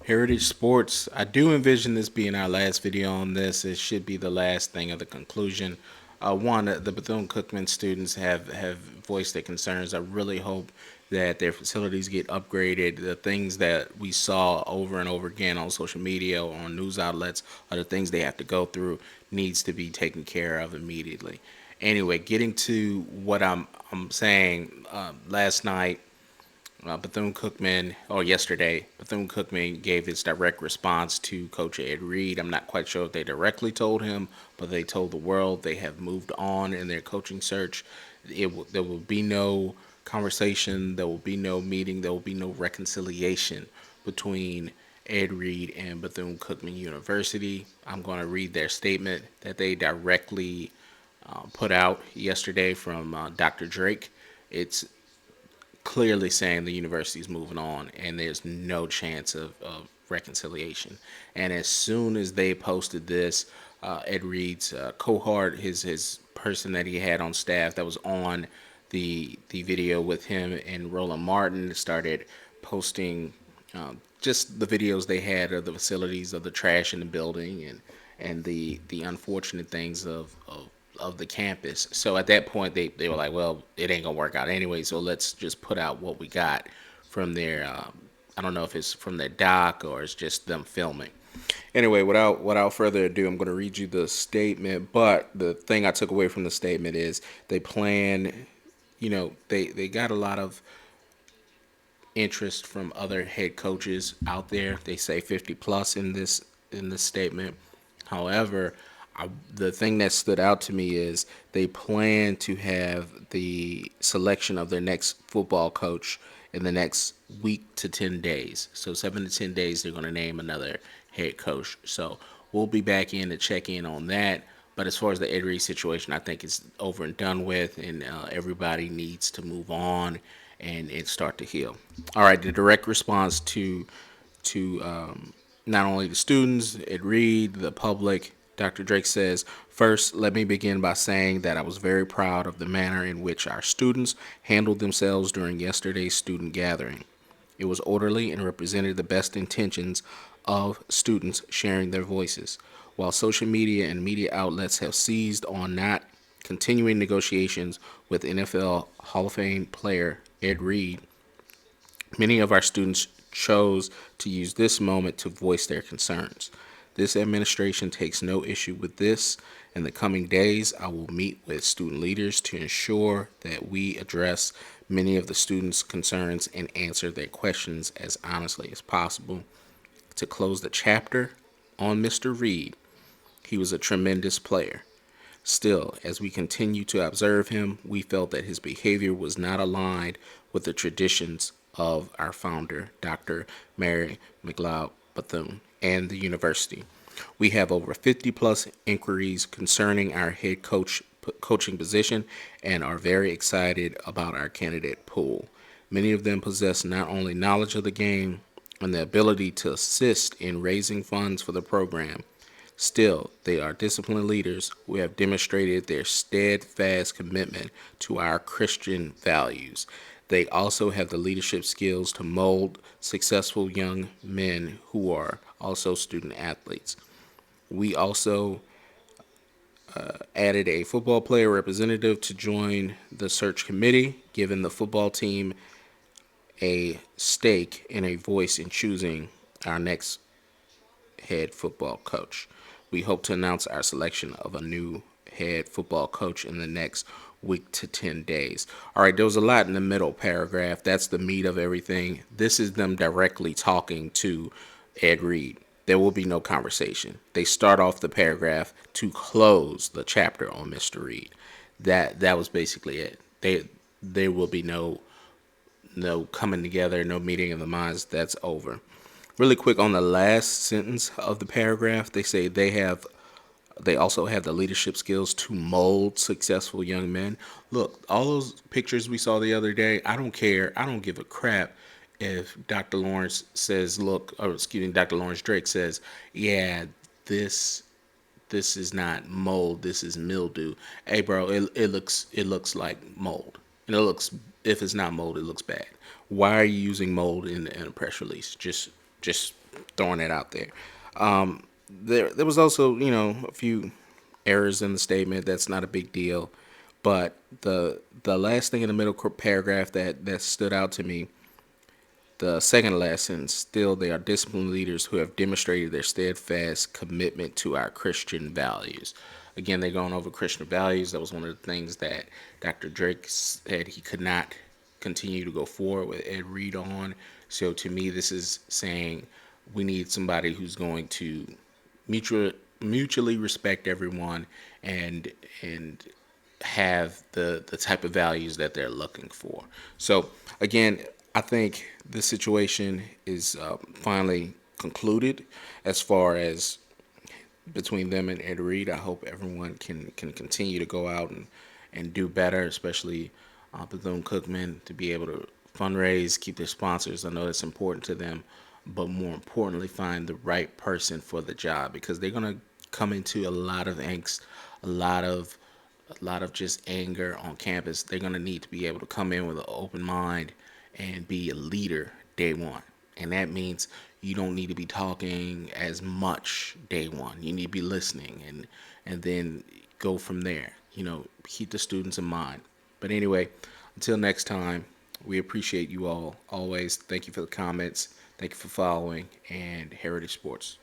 Heritage Sports. I do envision this being our last video on this. It should be the last thing of the conclusion. One, the Bethune Cookman students have voiced their concerns. I really hope that their facilities get upgraded. The things that we saw over and over again on social media or on news outlets are the things they have to go through needs to be taken care of immediately. Anyway, getting to what I'm saying, last night Bethune Cookman, or yesterday, Bethune Cookman gave its direct response to Coach Ed Reed. I'm not quite sure if they directly told him, but they told the world they have moved on in their coaching search. There will be no conversation, there will be no meeting, there will be no reconciliation between Ed Reed and Bethune Cookman University. I'm going to read their statement that they directly put out yesterday from Dr. Drake. It's clearly saying the university is moving on and there's no chance of reconciliation. And as soon as they posted this, Ed Reed's cohort, his person that he had on staff that was on the video with him and Roland Martin, started posting just the videos they had of the facilities, of the trash in the building, and the unfortunate things of the campus. So at that point, they were like, well, it ain't gonna work out anyway. So let's just put out what we got from their. I don't know if it's from their doc or it's just them filming. Anyway, without further ado, I'm going to read you the statement. But the thing I took away from the statement is they plan. They got a lot of interest from other head coaches out there. They say 50 plus in this statement. However, the thing that stood out to me is they plan to have the selection of their next football coach in the next week to 10 days. So 7 to 10 days, they're going to name another head coach. So we'll be back in to check in on that. But as far as the Ed Reed situation, I think it's over and done with, and everybody needs to move on and it start to heal. All right, the direct response to not only the students, Ed Reed, the public. Dr. Drake says, first, let me begin by saying that I was very proud of the manner in which our students handled themselves during yesterday's student gathering. It was orderly and represented the best intentions of students sharing their voices. While social media and media outlets have seized on not continuing negotiations with NFL Hall of Fame player Ed Reed, many of our students chose to use this moment to voice their concerns. This administration takes no issue with this. In the coming days, I will meet with student leaders to ensure that we address many of the students' concerns and answer their questions as honestly as possible. To close the chapter on Mr. Reed, he was a tremendous player. Still, as we continue to observe him, we felt that his behavior was not aligned with the traditions of our founder, Dr. Mary McLeod Bethune, and the university. We have over 50 plus inquiries concerning our head coaching position and are very excited about our candidate pool. Many of them possess not only knowledge of the game and the ability to assist in raising funds for the program. Still, they are disciplined leaders who have demonstrated their steadfast commitment to our Christian values. They also have the leadership skills to mold successful young men who are also student athletes. We also added a football player representative to join the search committee, giving the football team a stake and a voice in choosing our next head football coach. We hope to announce our selection of a new head football coach in the next week to 10 days. All right, there was a lot in the middle paragraph. That's the meat of everything. This is them directly talking to Ed Reed. There will be no conversation. They start off the paragraph to close the chapter on Mr. Reed. That was basically it. There will be no coming together, no meeting of the minds. That's over. Really quick on the last sentence of the paragraph, they say they also have the leadership skills to mold successful young men. Look, all those pictures we saw the other day, I don't care. I don't give a crap if Dr. Lawrence says, Dr. Lawrence Drake says, yeah, this is not mold, this is mildew. Hey, bro, it looks like mold. And if it's not mold, it looks bad. Why are you using mold in a press release? Just throwing it out there. There was also, a few errors in the statement. That's not a big deal, but the last thing in the middle paragraph that stood out to me, the second lesson, still they are disciplined leaders who have demonstrated their steadfast commitment to our Christian values. Again, they're going over Christian values. That was one of the things that Dr. Drake said he could not continue to go forward with Ed Reed on. So to me, this is saying we need somebody who's going to mutual, mutually respect everyone and have the type of values that they're looking for. So again, I think this situation is finally concluded as far as between them and Ed Reed. I hope everyone can continue to go out and do better, especially Bethune Cookman, to be able to fundraise, keep their sponsors. I know that's important to them, but more importantly, find the right person for the job, because they're gonna come into a lot of angst, a lot of just anger on campus. They're gonna need to be able to come in with an open mind and be a leader day one. And that means you don't need to be talking as much day one. You need to be listening and then go from there. Keep the students in mind. But anyway, until next time, we appreciate you all always. Thank you for the comments. Thank you for following and Heritage Sports.